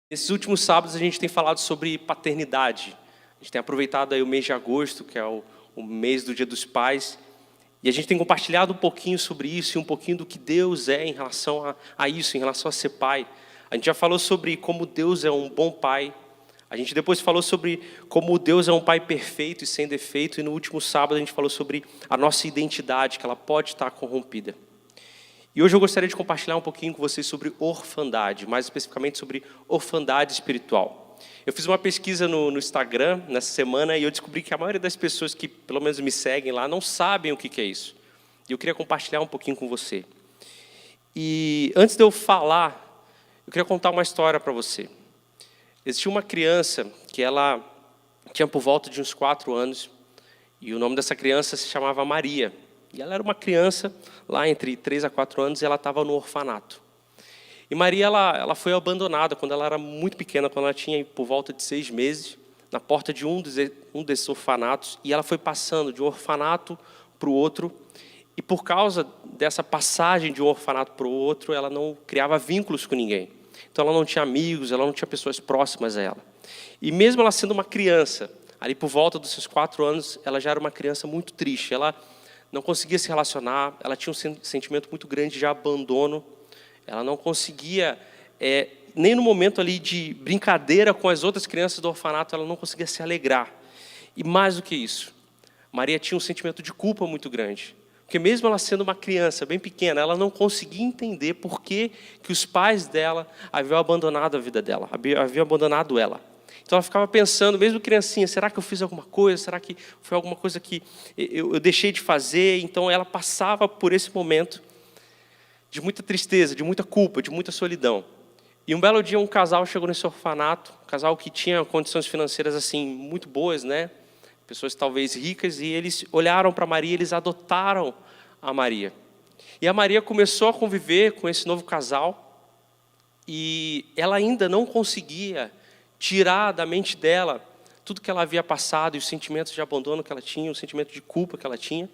Nesses últimos sábados a gente tem falado sobre paternidade. A gente tem aproveitado aí o mês de agosto, que é o mês do Dia dos Pais, e a gente tem compartilhado um pouquinho sobre isso e um pouquinho do que Deus é em relação a isso, em relação a ser pai. A gente já falou sobre como Deus é um bom pai. A gente depois falou sobre como Deus é um pai perfeito e sem defeito. E no último sábado a gente falou sobre a nossa identidade, que ela pode estar corrompida. E hoje eu gostaria de compartilhar um pouquinho com vocês sobre orfandade, mais especificamente sobre orfandade espiritual. Eu fiz uma pesquisa no Instagram nessa semana e eu descobri que a maioria das pessoas que pelo menos me seguem lá não sabem o que é isso. E eu queria compartilhar um pouquinho com você. E antes de eu falar, eu queria contar uma história para você. Existia uma criança que ela tinha por volta de uns 4 anos e o nome dessa criança se chamava Maria. E ela era uma criança lá entre 3 a 4 anos e ela estava no orfanato. E Maria ela foi abandonada quando ela era muito pequena, quando ela tinha por volta de 6 meses, na porta de um desses orfanatos. E ela foi passando de um orfanato para o outro. E por causa dessa passagem de um orfanato para o outro, ela não criava vínculos com ninguém. Então ela não tinha amigos, ela não tinha pessoas próximas a ela. E mesmo ela sendo uma criança, ali por volta dos seus 4 anos, ela já era uma criança muito triste. Ela não conseguia se relacionar, ela tinha um sentimento muito grande de abandono. Ela não conseguia, nem no momento ali de brincadeira com as outras crianças do orfanato, ela não conseguia se alegrar. E mais do que isso, Maria tinha um sentimento de culpa muito grande. Porque mesmo ela sendo uma criança bem pequena, ela não conseguia entender por que os pais dela haviam abandonado a vida dela, haviam abandonado ela. Então ela ficava pensando, mesmo criancinha, será que eu fiz alguma coisa? Será que foi alguma coisa que eu deixei de fazer? Então ela passava por esse momento de muita tristeza, de muita culpa, de muita solidão. E um belo dia um casal chegou nesse orfanato, um casal que tinha condições financeiras assim muito boas, né? Pessoas talvez ricas, e eles olharam para Maria, eles adotaram a Maria. E a Maria começou a conviver com esse novo casal e ela ainda não conseguia tirar da mente dela tudo que ela havia passado e os sentimentos de abandono que ela tinha, o sentimento de culpa que ela tinha.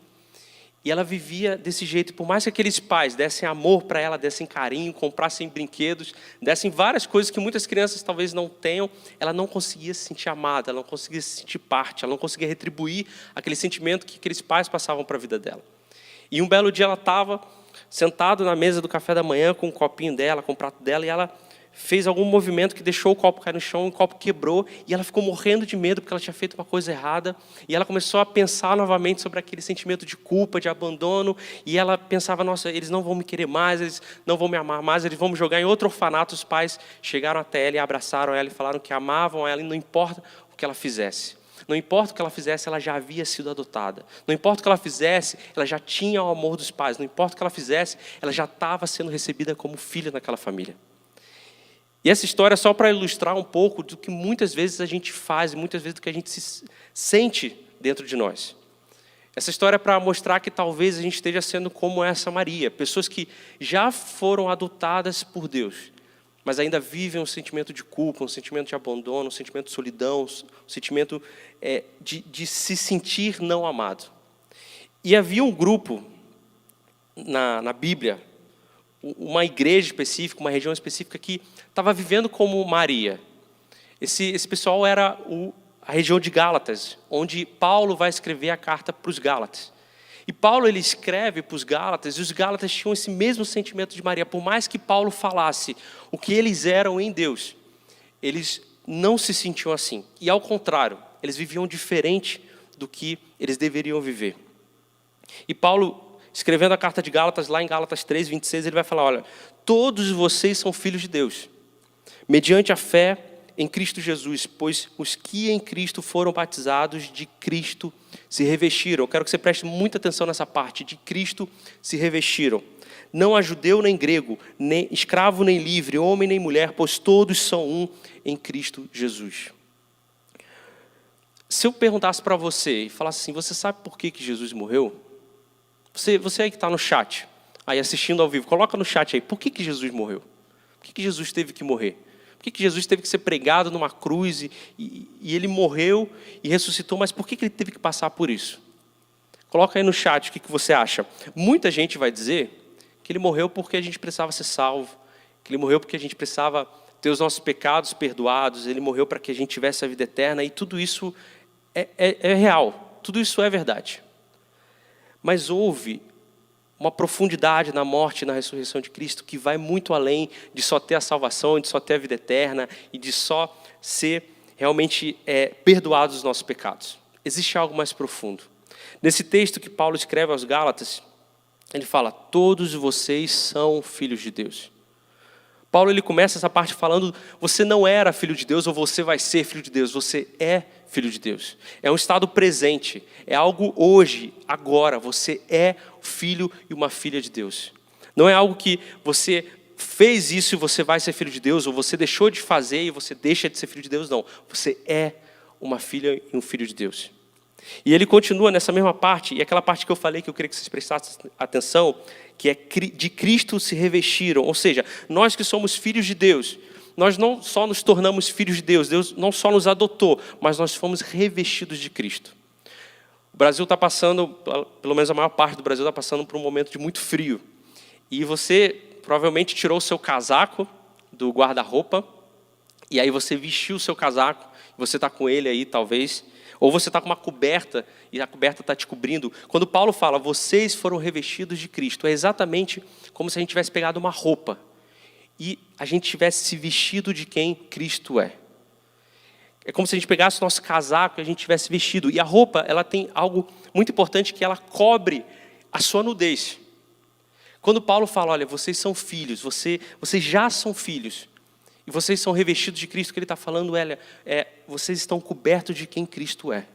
E ela vivia desse jeito, por mais que aqueles pais dessem amor para ela, dessem carinho, comprassem brinquedos, dessem várias coisas que muitas crianças talvez não tenham, ela não conseguia se sentir amada, ela não conseguia se sentir parte, ela não conseguia retribuir aquele sentimento que aqueles pais passavam para a vida dela. E um belo dia ela estava sentada na mesa do café da manhã com um copinho dela, com o prato dela, e ela fez algum movimento que deixou o copo cair no chão, o copo quebrou, e ela ficou morrendo de medo porque ela tinha feito uma coisa errada, e ela começou a pensar novamente sobre aquele sentimento de culpa, de abandono, e ela pensava, nossa, eles não vão me querer mais, eles não vão me amar mais, eles vão me jogar em outro orfanato. Os pais chegaram até ela e abraçaram ela e falaram que amavam ela, e não importa o que ela fizesse. Não importa o que ela fizesse, ela já havia sido adotada. Não importa o que ela fizesse, ela já tinha o amor dos pais. Não importa o que ela fizesse, ela já estava sendo recebida como filha naquela família. E essa história é só para ilustrar um pouco do que muitas vezes a gente faz, e muitas vezes do que a gente se sente dentro de nós. Essa história é para mostrar que talvez a gente esteja sendo como essa Maria, pessoas que já foram adotadas por Deus, mas ainda vivem um sentimento de culpa, um sentimento de abandono, um sentimento de solidão, um sentimento de se sentir não amado. E havia um grupo na Bíblia, uma igreja específica, uma região específica que estava vivendo como Maria. Esse pessoal era a região de Gálatas, onde Paulo vai escrever a carta para os Gálatas. E Paulo ele escreve para os Gálatas, e os Gálatas tinham esse mesmo sentimento de Maria. Por mais que Paulo falasse o que eles eram em Deus, eles não se sentiam assim. E ao contrário, eles viviam diferente do que eles deveriam viver. E Paulo, escrevendo a carta de Gálatas, lá em Gálatas 3, 26, ele vai falar, olha, todos vocês são filhos de Deus, mediante a fé em Cristo Jesus, pois os que em Cristo foram batizados, de Cristo se revestiram. Eu quero que você preste muita atenção nessa parte, de Cristo se revestiram. Não há judeu nem grego, nem escravo nem livre, homem nem mulher, pois todos são um em Cristo Jesus. Se eu perguntasse para você e falasse assim, você sabe por que Jesus morreu? Você aí que está no chat, aí assistindo ao vivo, coloca no chat aí, por que Jesus morreu? Por que Jesus teve que morrer? Por que Jesus teve que ser pregado numa cruz e ele morreu e ressuscitou, mas por que ele teve que passar por isso? Coloca aí no chat o que você acha. Muita gente vai dizer que ele morreu porque a gente precisava ser salvo, que ele morreu porque a gente precisava ter os nossos pecados perdoados, Ele morreu para que a gente tivesse a vida eterna, e tudo isso é real, tudo isso é verdade. Mas houve uma profundidade na morte e na ressurreição de Cristo que vai muito além de só ter a salvação, de só ter a vida eterna e de só ser realmente perdoados os nossos pecados. Existe algo mais profundo. Nesse texto que Paulo escreve aos Gálatas, ele fala: todos vocês são filhos de Deus. Paulo ele começa essa parte falando: você não era filho de Deus ou você vai ser filho de Deus, você é filho de Deus. É um estado presente, é algo hoje, agora, você é filho e uma filha de Deus. Não é algo que você fez isso e você vai ser filho de Deus, ou você deixou de fazer e você deixa de ser filho de Deus, não. Você é uma filha e um filho de Deus. E ele continua nessa mesma parte, e aquela parte que eu falei que eu queria que vocês prestassem atenção, que é de Cristo se revestiram, ou seja, nós que somos filhos de Deus, nós não só nos tornamos filhos de Deus, Deus não só nos adotou, mas nós fomos revestidos de Cristo. O Brasil está passando, pelo menos a maior parte do Brasil está passando por um momento de muito frio, e você provavelmente tirou o seu casaco do guarda-roupa, e aí você vestiu o seu casaco, você está com ele aí talvez, ou você está com uma coberta, e a coberta está te cobrindo. Quando Paulo fala, vocês foram revestidos de Cristo, é exatamente como se a gente tivesse pegado uma roupa, e a gente tivesse se vestido de quem Cristo é. É como se a gente pegasse o nosso casaco e a gente tivesse vestido. E a roupa, ela tem algo muito importante, que ela cobre a sua nudez. Quando Paulo fala, olha, vocês são filhos, vocês já são filhos, e vocês são revestidos de Cristo, o que ele está falando vocês estão cobertos de quem Cristo é.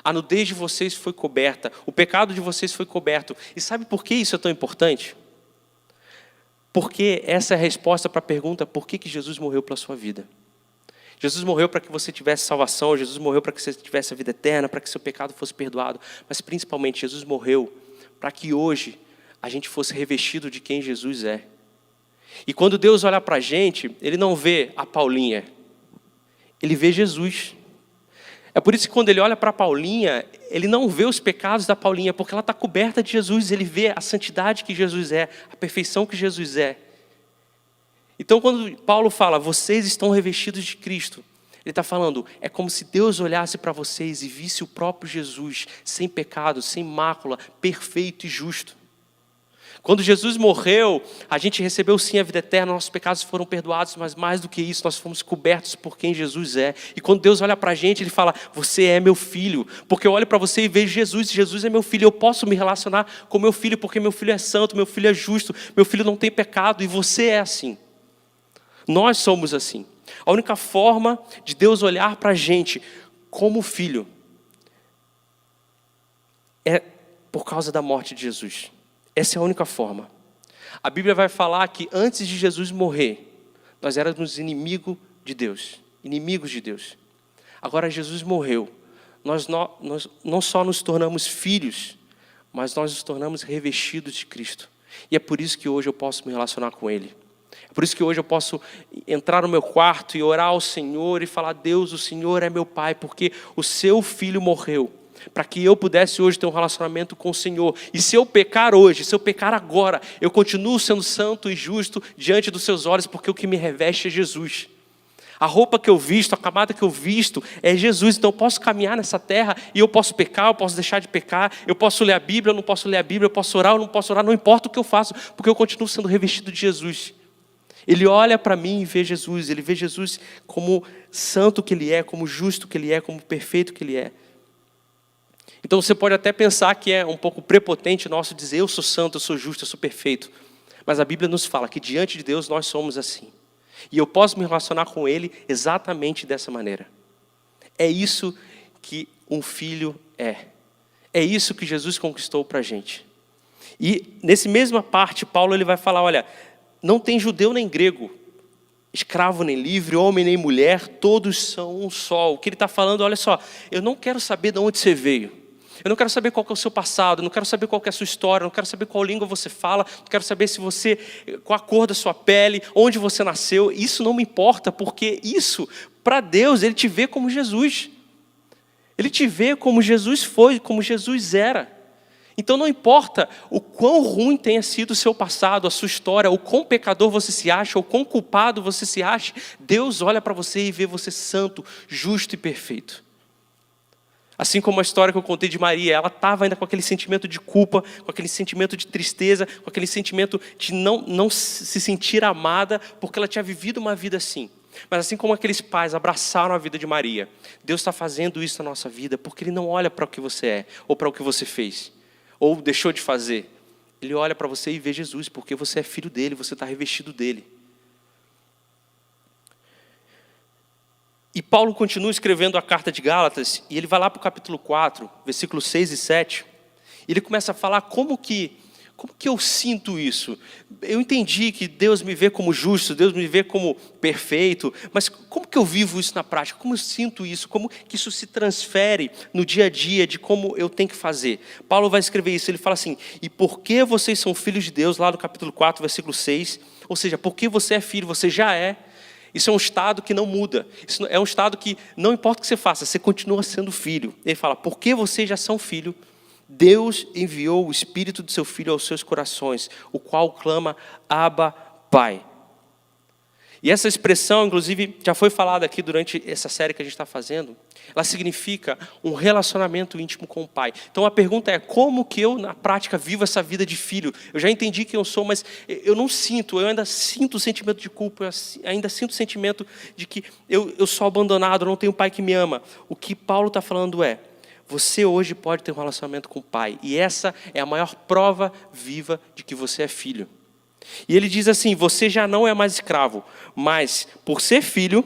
A nudez de vocês foi coberta, o pecado de vocês foi coberto. E sabe por que isso é tão importante? Porque essa é a resposta para a pergunta, por que Jesus morreu pela sua vida? Jesus morreu para que você tivesse salvação, Jesus morreu para que você tivesse a vida eterna, para que seu pecado fosse perdoado, mas principalmente Jesus morreu para que hoje a gente fosse revestido de quem Jesus é. E quando Deus olha para a gente, Ele não vê a Paulinha, Ele vê Jesus. É por isso que quando Ele olha para a Paulinha, Ele não vê os pecados da Paulinha, porque ela está coberta de Jesus, Ele vê a santidade que Jesus é, a perfeição que Jesus é. Então quando Paulo fala, vocês estão revestidos de Cristo, ele está falando, é como se Deus olhasse para vocês e visse o próprio Jesus, sem pecado, sem mácula, perfeito e justo. Quando Jesus morreu, a gente recebeu sim a vida eterna, nossos pecados foram perdoados, mas mais do que isso, nós fomos cobertos por quem Jesus é. E quando Deus olha para a gente, Ele fala, você é meu filho, porque eu olho para você e vejo Jesus, Jesus é meu filho, eu posso me relacionar com meu filho, porque meu filho é santo, meu filho é justo, meu filho não tem pecado, e você é assim. Nós somos assim. A única forma de Deus olhar para a gente como filho é por causa da morte de Jesus. Essa é a única forma. A Bíblia vai falar que antes de Jesus morrer, nós éramos inimigos de Deus. Inimigos de Deus. Agora Jesus morreu. Nós não só nos tornamos filhos, mas nós nos tornamos revestidos de Cristo. E é por isso que hoje eu posso me relacionar com Ele. É por isso que hoje eu posso entrar no meu quarto e orar ao Senhor e falar, Deus, o Senhor é meu Pai, porque o seu Filho morreu, para que eu pudesse hoje ter um relacionamento com o Senhor. E se eu pecar hoje, se eu pecar agora, eu continuo sendo santo e justo diante dos seus olhos, porque o que me reveste é Jesus. A roupa que eu visto, a camada que eu visto é Jesus. Então eu posso caminhar nessa terra e eu posso pecar, eu posso deixar de pecar, eu posso ler a Bíblia, eu não posso ler a Bíblia, eu posso orar, eu não posso orar, não importa o que eu faço, porque eu continuo sendo revestido de Jesus. Ele olha para mim e vê Jesus, ele vê Jesus como santo que Ele é, como justo que Ele é, como perfeito que Ele é. Então você pode até pensar que é um pouco prepotente nosso dizer, eu sou santo, eu sou justo, eu sou perfeito. Mas a Bíblia nos fala que diante de Deus nós somos assim. E eu posso me relacionar com Ele exatamente dessa maneira. É isso que um filho é. É isso que Jesus conquistou para a gente. E nessa mesma parte, Paulo ele vai falar, olha, não tem judeu nem grego, escravo nem livre, homem nem mulher, todos são um só. O que ele está falando, olha só, eu não quero saber de onde você veio. Eu não quero saber qual que é o seu passado, eu não quero saber qual que é a sua história, eu não quero saber qual língua você fala, não quero saber se você, qual a cor da sua pele, onde você nasceu. Isso não me importa, porque isso, para Deus, Ele te vê como Jesus. Ele te vê como Jesus foi, como Jesus era. Então não importa o quão ruim tenha sido o seu passado, a sua história, o quão pecador você se acha, ou quão culpado você se acha, Deus olha para você e vê você santo, justo e perfeito. Assim como a história que eu contei de Maria, ela estava ainda com aquele sentimento de culpa, com aquele sentimento de tristeza, com aquele sentimento de não se sentir amada, porque ela tinha vivido uma vida assim. Mas assim como aqueles pais abraçaram a vida de Maria, Deus está fazendo isso na nossa vida, porque Ele não olha para o que você é, ou para o que você fez, ou deixou de fazer. Ele olha para você e vê Jesus, porque você é filho dele, você está revestido dele. E Paulo continua escrevendo a carta de Gálatas, e ele vai lá para o capítulo 4, versículos 6 e 7, e ele começa a falar como que eu sinto isso. Eu entendi que Deus me vê como justo, Deus me vê como perfeito, mas como que eu vivo isso na prática? Como eu sinto isso? Como que isso se transfere no dia a dia de como eu tenho que fazer? Paulo vai escrever isso, ele fala assim, e porque vocês são filhos de Deus, lá no capítulo 4, versículo 6, ou seja, porque você é filho, você já é. Isso é um estado que não muda. Isso é um estado que não importa o que você faça, você continua sendo filho. Ele fala, porque vocês já são filho, Deus enviou o Espírito do seu Filho aos seus corações, o qual clama, Abba, Pai. E essa expressão, inclusive, já foi falada aqui durante essa série que a gente está fazendo. Ela significa um relacionamento íntimo com o Pai. Então a pergunta é, como que eu, na prática, vivo essa vida de filho? Eu já entendi quem eu sou, mas eu não sinto, eu ainda sinto o sentimento de culpa, eu ainda sinto o sentimento de que eu sou abandonado, eu não tenho um pai que me ama. O que Paulo está falando é, você hoje pode ter um relacionamento com o Pai. E essa é a maior prova viva de que você é filho. E ele diz assim, você já não é mais escravo, mas por ser filho,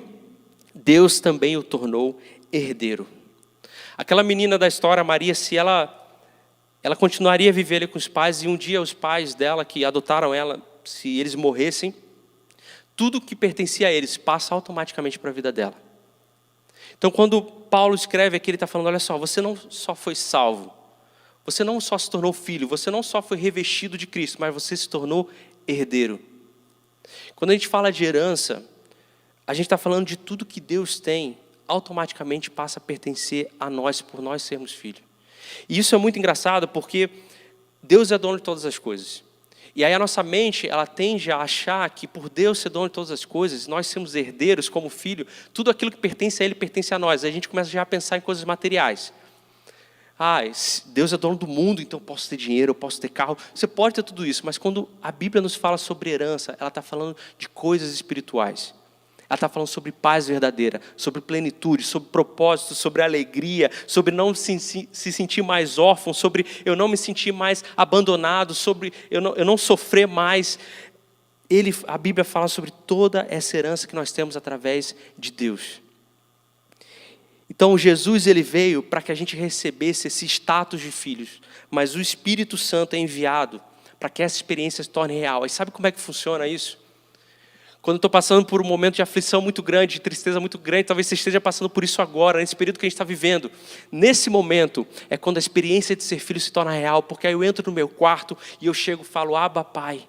Deus também o tornou herdeiro. Aquela menina da história, Maria, se ela continuaria a viver ali com os pais, e um dia os pais dela que adotaram ela, se eles morressem, tudo que pertencia a eles passa automaticamente para a vida dela. Então quando Paulo escreve aqui, ele está falando, olha só, você não só foi salvo, você não só se tornou filho, você não só foi revestido de Cristo, mas você se tornou herdeiro. Quando a gente fala de herança, a gente está falando de tudo que Deus tem, automaticamente passa a pertencer a nós, por nós sermos filhos. E isso é muito engraçado, porque Deus é dono de todas as coisas. E aí a nossa mente, ela tende a achar que por Deus ser dono de todas as coisas, nós sermos herdeiros como filho, tudo aquilo que pertence a Ele pertence a nós. Aí a gente começa já a pensar em coisas materiais. Deus é dono do mundo, então eu posso ter dinheiro, eu posso ter carro. Você pode ter tudo isso, mas quando a Bíblia nos fala sobre herança, ela está falando de coisas espirituais. Ela está falando sobre paz verdadeira, sobre plenitude, sobre propósito, sobre alegria, sobre não se sentir mais órfão, sobre eu não me sentir mais abandonado, sobre eu não sofrer mais. A Bíblia fala sobre toda essa herança que nós temos através de Deus. Então Jesus ele veio para que a gente recebesse esse status de filhos, mas o Espírito Santo é enviado para que essa experiência se torne real. E sabe como é que funciona isso? Quando eu estou passando por um momento de aflição muito grande, de tristeza muito grande, talvez você esteja passando por isso agora, nesse período que a gente está vivendo. Nesse momento é quando a experiência de ser filho se torna real, porque aí eu entro no meu quarto e eu chego e falo, Abba, Pai.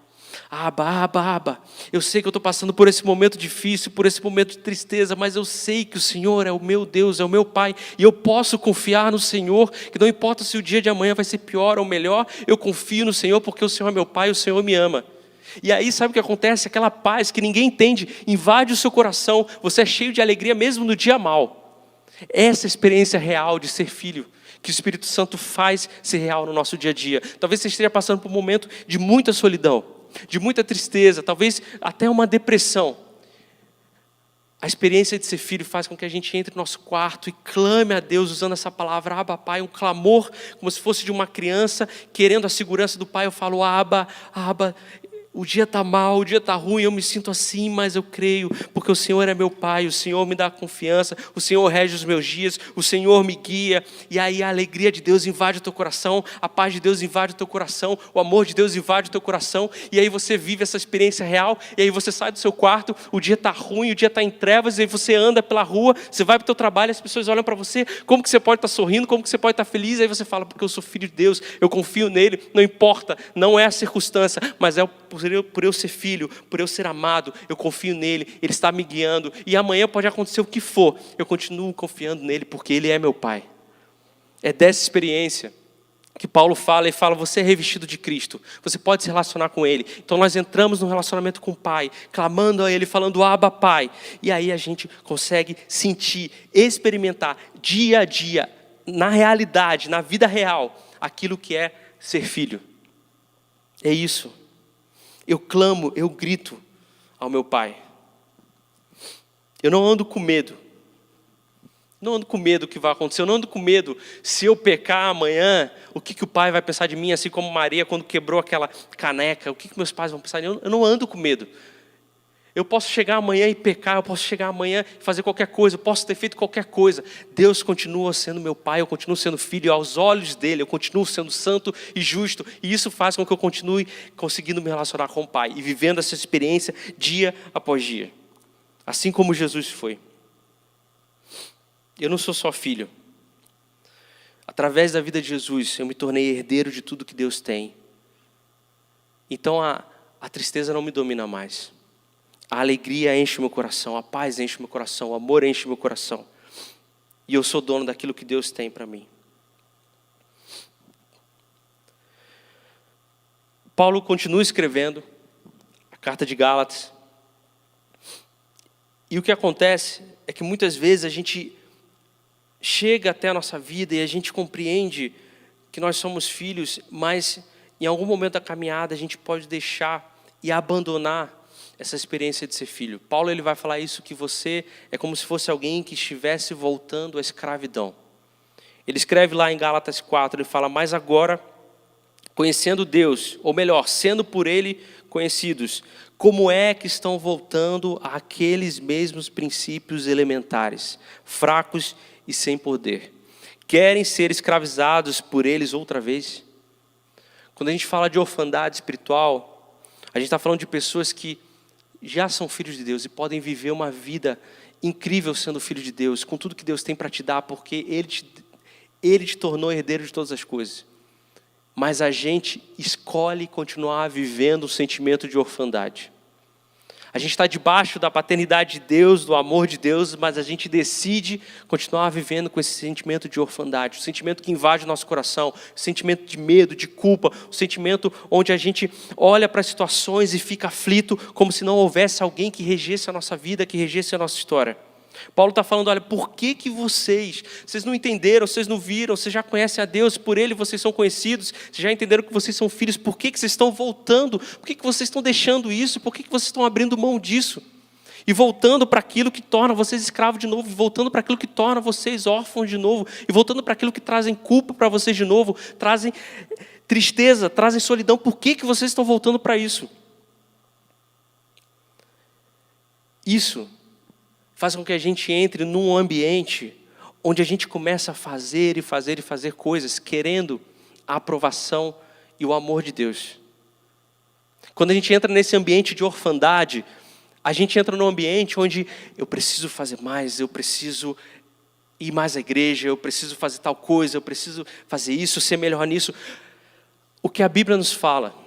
Abba. Eu sei que eu estou passando por esse momento difícil, por esse momento de tristeza, mas eu sei que o Senhor é o meu Deus, é o meu Pai, e eu posso confiar no Senhor, que não importa se o dia de amanhã vai ser pior ou melhor, eu confio no Senhor, porque o Senhor é meu Pai, o Senhor me ama. E aí sabe o que acontece? Aquela paz que ninguém entende, invade o seu coração, você é cheio de alegria mesmo no dia mal. Essa experiência real de ser filho, que o Espírito Santo faz ser real no nosso dia a dia. Talvez você esteja passando por um momento de muita solidão, de muita tristeza, talvez até uma depressão. A experiência de ser filho faz com que a gente entre no nosso quarto e clame a Deus usando essa palavra, Abba, Pai, um clamor, como se fosse de uma criança querendo a segurança do Pai. Eu falo, Abba, o dia está mal, o dia está ruim, eu me sinto assim, mas eu creio, porque o Senhor é meu Pai, o Senhor me dá confiança, o Senhor rege os meus dias, o Senhor me guia, e aí a alegria de Deus invade o teu coração, a paz de Deus invade o teu coração, o amor de Deus invade o teu coração, e aí você vive essa experiência real, e aí você sai do seu quarto, o dia está ruim, o dia está em trevas, e aí você anda pela rua, você vai para o teu trabalho, as pessoas olham para você, como que você pode estar sorrindo, como que você pode estar feliz, aí você fala, porque eu sou filho de Deus, eu confio nele, não importa, não é a circunstância, mas é por eu ser filho, por eu ser amado, eu confio nele, ele está me guiando, e amanhã pode acontecer o que for, eu continuo confiando nele, porque ele é meu Pai. É dessa experiência que Paulo fala, ele fala, você é revestido de Cristo, você pode se relacionar com Ele. Então nós entramos num relacionamento com o Pai, clamando a Ele, falando Abba Pai. E aí a gente consegue sentir, experimentar dia a dia, na realidade, na vida real, aquilo que é ser filho. É isso. Eu clamo, eu grito ao meu Pai. Eu não ando com medo. Não ando com medo do que vai acontecer. Eu não ando com medo se eu pecar amanhã, o que o pai vai pensar de mim, assim como Maria quando quebrou aquela caneca, o que meus pais vão pensar de mim. Eu não ando com medo. Eu posso chegar amanhã e pecar, eu posso chegar amanhã e fazer qualquer coisa, eu posso ter feito qualquer coisa. Deus continua sendo meu pai, eu continuo sendo filho, aos olhos dele, eu continuo sendo santo e justo. E isso faz com que eu continue conseguindo me relacionar com o Pai e vivendo essa experiência dia após dia. Assim como Jesus foi. Eu não sou só filho. Através da vida de Jesus, eu me tornei herdeiro de tudo que Deus tem. Então a tristeza não me domina mais. A alegria enche meu coração, a paz enche meu coração, o amor enche meu coração. E eu sou dono daquilo que Deus tem para mim. Paulo continua escrevendo a carta de Gálatas. E o que acontece é que muitas vezes a gente chega até a nossa vida e a gente compreende que nós somos filhos, mas em algum momento da caminhada a gente pode deixar e abandonar essa experiência de ser filho. Paulo ele vai falar isso, que você é como se fosse alguém que estivesse voltando à escravidão. Ele escreve lá em Gálatas 4, ele fala, mas agora, conhecendo Deus, ou melhor, sendo por Ele conhecidos, como é que estão voltando àqueles mesmos princípios elementares, fracos e sem poder? Querem ser escravizados por eles outra vez? Quando a gente fala de orfandade espiritual, a gente está falando de pessoas que já são filhos de Deus e podem viver uma vida incrível sendo filho de Deus, com tudo que Deus tem para te dar, porque Ele te tornou herdeiro de todas as coisas. Mas a gente escolhe continuar vivendo o sentimento de orfandade. A gente está debaixo da paternidade de Deus, do amor de Deus, mas a gente decide continuar vivendo com esse sentimento de orfandade, o sentimento que invade o nosso coração, o sentimento de medo, de culpa, o sentimento onde a gente olha para as situações e fica aflito, como se não houvesse alguém que regesse a nossa vida, que regesse a nossa história. Paulo está falando, olha, por que vocês não entenderam, vocês não viram, vocês já conhecem a Deus, por Ele vocês são conhecidos, vocês já entenderam que vocês são filhos, por que vocês estão voltando? Por que vocês estão deixando isso? Por que vocês estão abrindo mão disso? E voltando para aquilo que torna vocês escravos de novo, e voltando para aquilo que torna vocês órfãos de novo, e voltando para aquilo que trazem culpa para vocês de novo, trazem tristeza, trazem solidão, por que vocês estão voltando para isso? Isso faz com que a gente entre num ambiente onde a gente começa a fazer coisas, querendo a aprovação e o amor de Deus. Quando a gente entra nesse ambiente de orfandade, a gente entra num ambiente onde eu preciso fazer mais, eu preciso ir mais à igreja, eu preciso fazer tal coisa, eu preciso fazer isso, ser melhor nisso. O que a Bíblia nos fala,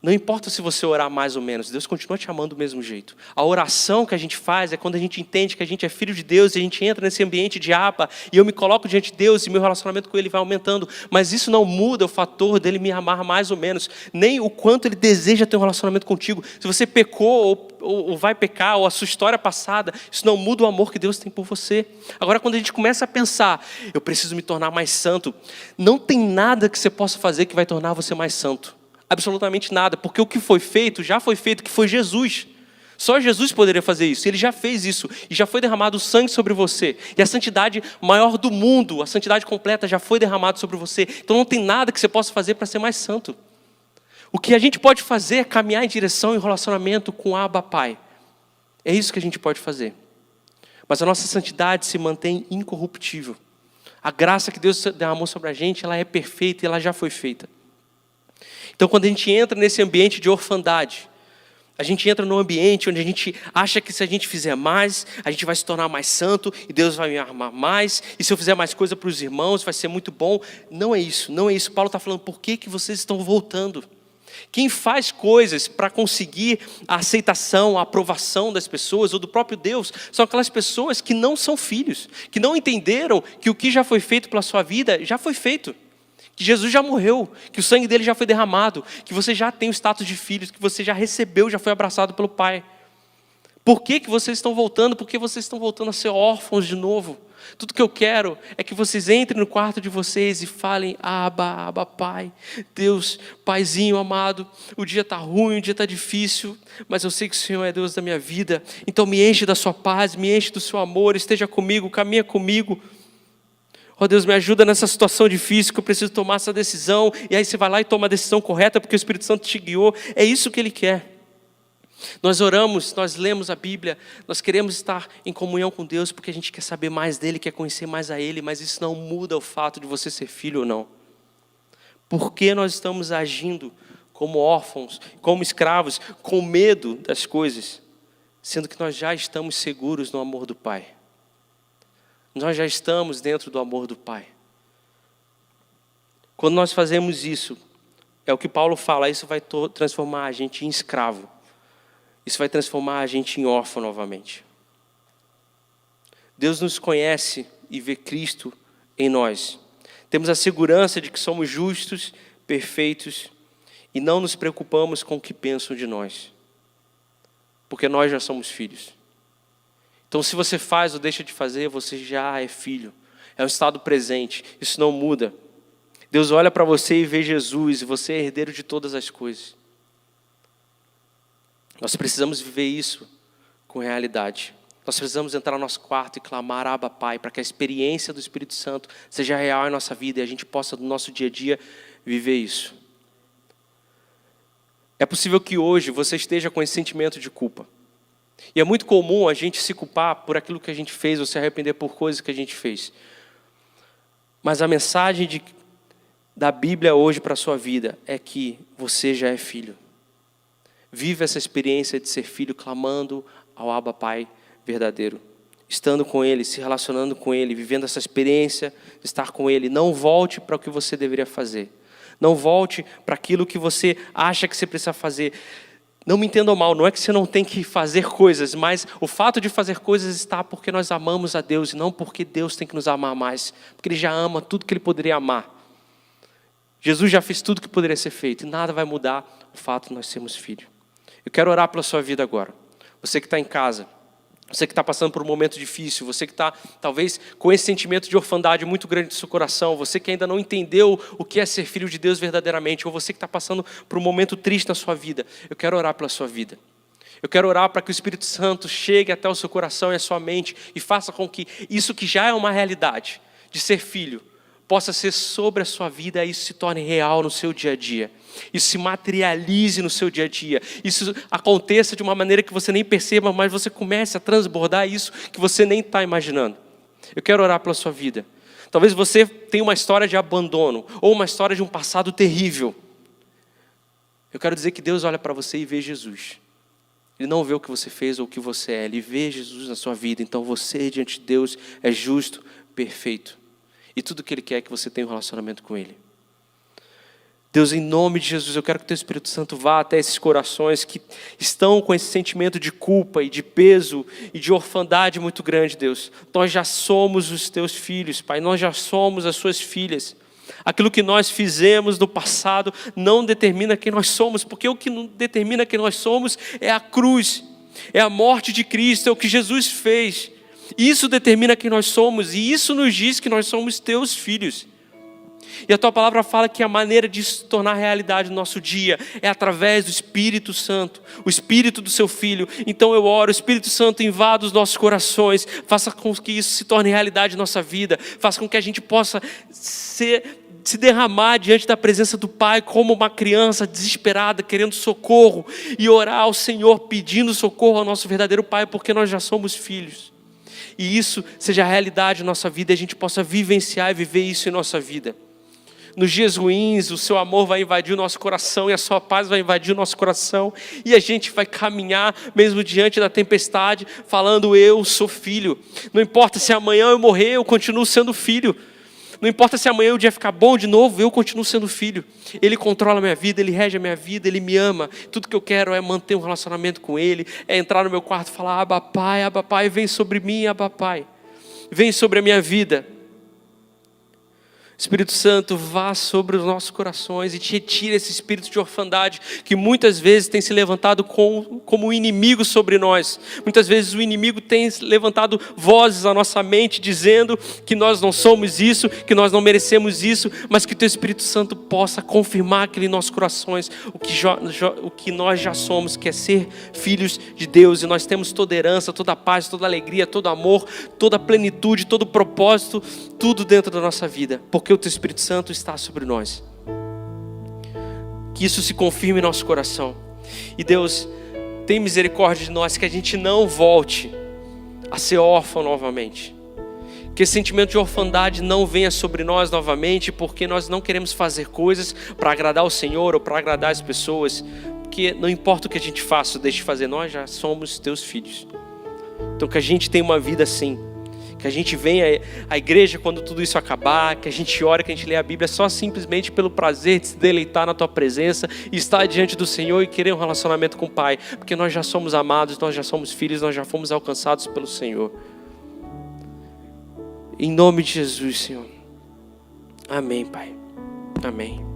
não importa se você orar mais ou menos, Deus continua te amando do mesmo jeito. A oração que a gente faz é quando a gente entende que a gente é filho de Deus e a gente entra nesse ambiente de Abba e eu me coloco diante de Deus e meu relacionamento com Ele vai aumentando. Mas isso não muda o fator dele me amar mais ou menos, nem o quanto Ele deseja ter um relacionamento contigo. Se você pecou ou vai pecar, ou a sua história passada, isso não muda o amor que Deus tem por você. Agora, quando a gente começa a pensar, eu preciso me tornar mais santo, não tem nada que você possa fazer que vai tornar você mais santo. Absolutamente nada, porque o que foi feito, já foi feito, que foi Jesus. Só Jesus poderia fazer isso, Ele já fez isso, e já foi derramado o sangue sobre você. E a santidade maior do mundo, a santidade completa já foi derramada sobre você. Então não tem nada que você possa fazer para ser mais santo. O que a gente pode fazer é caminhar em direção e relacionamento com Abba Pai. É isso que a gente pode fazer. Mas a nossa santidade se mantém incorruptível. A graça que Deus derramou sobre a gente, ela é perfeita e ela já foi feita. Então, quando a gente entra nesse ambiente de orfandade, a gente entra num ambiente onde a gente acha que se a gente fizer mais, a gente vai se tornar mais santo e Deus vai me amar mais. E se eu fizer mais coisa para os irmãos, vai ser muito bom. Não é isso, não é isso. Paulo está falando, por que vocês estão voltando? Quem faz coisas para conseguir a aceitação, a aprovação das pessoas ou do próprio Deus, são aquelas pessoas que não são filhos, que não entenderam que o que já foi feito pela sua vida, já foi feito. Que Jesus já morreu, que o sangue dele já foi derramado, que você já tem o status de filhos, que você já recebeu, já foi abraçado pelo Pai. Por que vocês estão voltando? Por que vocês estão voltando a ser órfãos de novo? Tudo que eu quero é que vocês entrem no quarto de vocês e falem: Abba, Pai. Deus, Paizinho amado, o dia está ruim, o dia está difícil, mas eu sei que o Senhor é Deus da minha vida. Então me enche da sua paz, me enche do seu amor, esteja comigo, caminha comigo. Ó Deus, me ajuda nessa situação difícil que eu preciso tomar essa decisão. E aí você vai lá e toma a decisão correta porque o Espírito Santo te guiou. É isso que Ele quer. Nós oramos, nós lemos a Bíblia, nós queremos estar em comunhão com Deus porque a gente quer saber mais dEle, quer conhecer mais a Ele, mas isso não muda o fato de você ser filho ou não. Por que nós estamos agindo como órfãos, como escravos, com medo das coisas, sendo que nós já estamos seguros no amor do Pai? Nós já estamos dentro do amor do Pai. Quando nós fazemos isso, é o que Paulo fala, isso vai transformar a gente em escravo. Isso vai transformar a gente em órfão novamente. Deus nos conhece e vê Cristo em nós. Temos a segurança de que somos justos, perfeitos e não nos preocupamos com o que pensam de nós. Porque nós já somos filhos. Então se você faz ou deixa de fazer, você já é filho. É um estado presente, isso não muda. Deus olha para você e vê Jesus, e você é herdeiro de todas as coisas. Nós precisamos viver isso com realidade. Nós precisamos entrar no nosso quarto e clamar: Abba, Pai, para que a experiência do Espírito Santo seja real em nossa vida e a gente possa, no nosso dia a dia, viver isso. É possível que hoje você esteja com esse sentimento de culpa. E é muito comum a gente se culpar por aquilo que a gente fez ou se arrepender por coisas que a gente fez. Mas a mensagem da Bíblia hoje para a sua vida é que você já é filho. Vive essa experiência de ser filho, clamando ao Abba Pai verdadeiro. Estando com Ele, se relacionando com Ele, vivendo essa experiência de estar com Ele. Não volte para o que você deveria fazer. Não volte para aquilo que você acha que você precisa fazer. Não me entendam mal, não é que você não tem que fazer coisas, mas o fato de fazer coisas está porque nós amamos a Deus e não porque Deus tem que nos amar mais. Porque Ele já ama tudo que Ele poderia amar. Jesus já fez tudo que poderia ser feito e nada vai mudar o fato de nós sermos filhos. Eu quero orar pela sua vida agora. Você que está em casa, você que está passando por um momento difícil, você que está talvez com esse sentimento de orfandade muito grande no seu coração, você que ainda não entendeu o que é ser filho de Deus verdadeiramente, ou você que está passando por um momento triste na sua vida, eu quero orar pela sua vida. Eu quero orar para que o Espírito Santo chegue até o seu coração e a sua mente e faça com que isso que já é uma realidade de ser filho, possa ser sobre a sua vida e isso se torne real no seu dia a dia. Isso se materialize no seu dia a dia. Isso aconteça de uma maneira que você nem perceba, mas você comece a transbordar isso que você nem está imaginando. Eu quero orar pela sua vida. Talvez você tenha uma história de abandono ou uma história de um passado terrível. Eu quero dizer que Deus olha para você e vê Jesus. Ele não vê o que você fez ou o que você é. Ele vê Jesus na sua vida. Então você, diante de Deus, é justo, perfeito. E tudo que Ele quer é que você tenha um relacionamento com Ele. Deus, em nome de Jesus, eu quero que o Teu Espírito Santo vá até esses corações que estão com esse sentimento de culpa e de peso e de orfandade muito grande, Deus. Nós já somos os Teus filhos, Pai, nós já somos as Suas filhas. Aquilo que nós fizemos no passado não determina quem nós somos, porque o que determina quem nós somos é a cruz, é a morte de Cristo, é o que Jesus fez. Isso determina quem nós somos e isso nos diz que nós somos Teus filhos. E a Tua palavra fala que a maneira de se tornar realidade no nosso dia é através do Espírito Santo, o Espírito do Seu Filho. Então eu oro, o Espírito Santo invada os nossos corações, faça com que isso se torne realidade em nossa vida, faça com que a gente possa se derramar diante da presença do Pai como uma criança desesperada, querendo socorro, e orar ao Senhor pedindo socorro ao nosso verdadeiro Pai, porque nós já somos filhos. E isso seja realidade em nossa vida, e a gente possa vivenciar e viver isso em nossa vida. Nos dias ruins, o Seu amor vai invadir o nosso coração e a Sua paz vai invadir o nosso coração. E a gente vai caminhar mesmo diante da tempestade, falando: eu sou filho. Não importa se amanhã eu morrer, eu continuo sendo filho. Não importa se amanhã o dia ficar bom de novo, eu continuo sendo filho. Ele controla a minha vida, Ele rege a minha vida, Ele me ama. Tudo que eu quero é manter um relacionamento com Ele, é entrar no meu quarto e falar: Abba Pai, vem sobre mim, Abba Pai. Vem sobre a minha vida. Espírito Santo, vá sobre os nossos corações e te retire esse espírito de orfandade que muitas vezes tem se levantado como inimigo sobre nós. Muitas vezes o inimigo tem levantado vozes à nossa mente dizendo que nós não somos isso, que nós não merecemos isso, mas que o Teu Espírito Santo possa confirmar aquilo em nossos corações, o que nós já somos, que é ser filhos de Deus. E nós temos toda herança, toda paz, toda alegria, todo amor, toda plenitude, todo propósito, tudo dentro da nossa vida, porque o Teu Espírito Santo está sobre nós. Que isso se confirme em nosso coração. E Deus, tem misericórdia de nós, que a gente não volte a ser órfão novamente. Que esse sentimento de orfandade não venha sobre nós novamente, porque nós não queremos fazer coisas para agradar o Senhor ou para agradar as pessoas. Porque não importa o que a gente faça ou deixe de fazer, nós já somos Teus filhos. Então que a gente tenha uma vida assim. Que a gente venha à igreja quando tudo isso acabar, que a gente ore, que a gente lê a Bíblia só simplesmente pelo prazer de se deleitar na Tua presença e estar diante do Senhor e querer um relacionamento com o Pai, porque nós já somos amados, nós já somos filhos, nós já fomos alcançados pelo Senhor. Em nome de Jesus, Senhor. Amém, Pai. Amém.